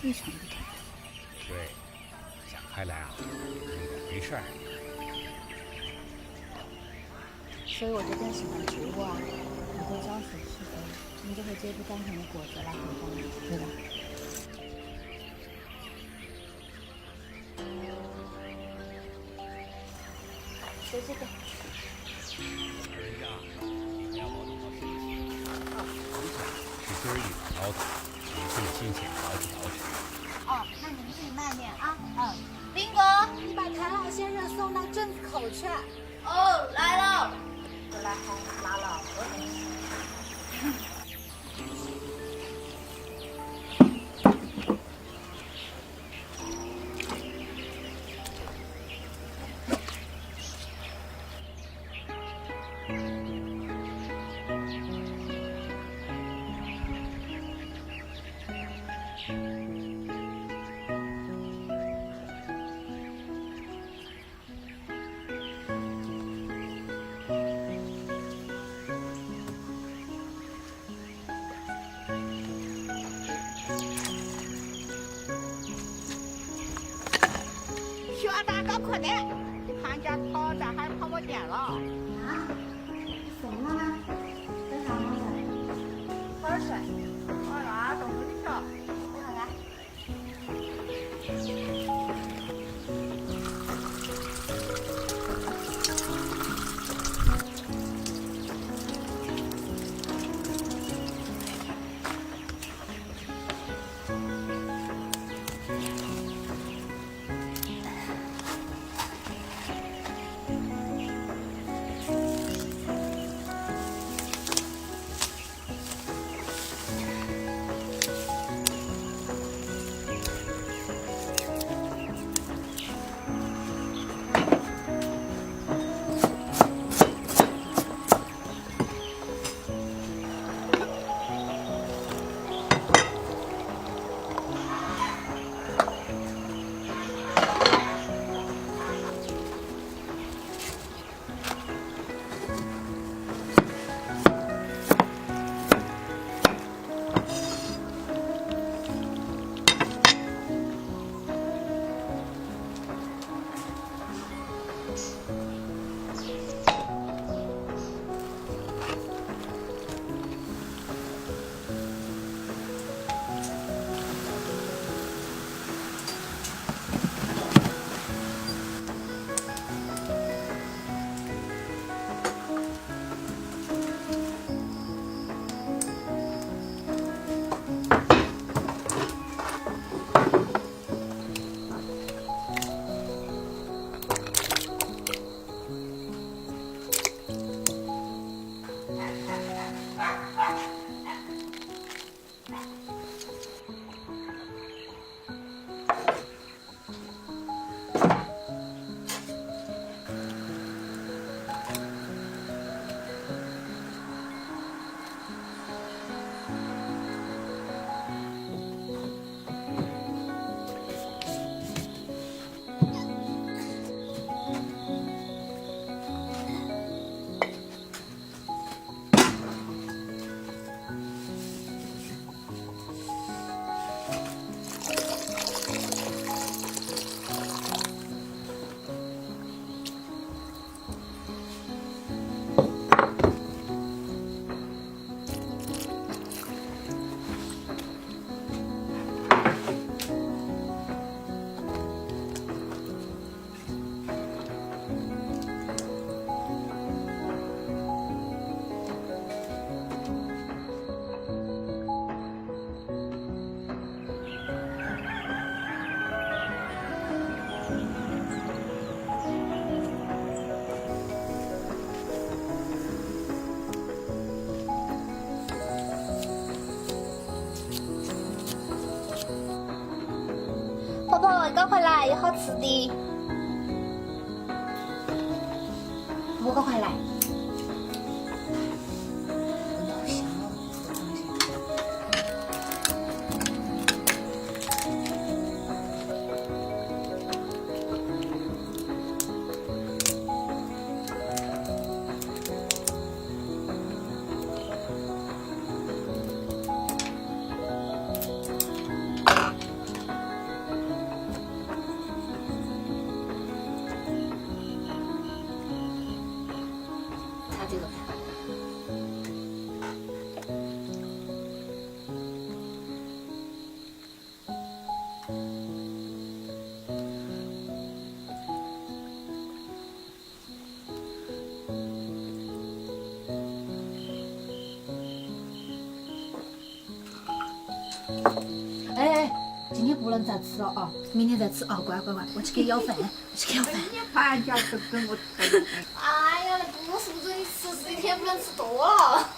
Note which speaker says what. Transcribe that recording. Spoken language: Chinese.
Speaker 1: 异常不同。
Speaker 2: 对，想开来啊，有点没事儿。
Speaker 1: 所以我就更喜欢植物啊，你会浇水施肥，你就会结出甘甜的果子来，很丰满，对吧？学这个。
Speaker 2: 老人家，你不要保等到身体。是今儿一早捞的，也可新鲜好几条吃。
Speaker 1: 哦，那您自己慢点啊。斌哥，你把谭老先生送到镇子口去。
Speaker 3: 哦，来了。
Speaker 1: 回来还拉老婆东西。
Speaker 3: 小大哥，快点！他家讨债还跑我店了。
Speaker 1: 啊？怎么了呢？跟啥忙的？喝点水。
Speaker 3: 好了，动手去。
Speaker 1: 好来。
Speaker 4: 婆婆，赶快来，有好吃的。
Speaker 1: 婆婆快来。哎，今天不能再吃了啊，明天再吃啊！乖乖乖，我去给舀饭，我去给舀饭。
Speaker 3: 人家搬家都跟我吃。
Speaker 4: 哎呀，那个我是不是你吃一天不能吃多了？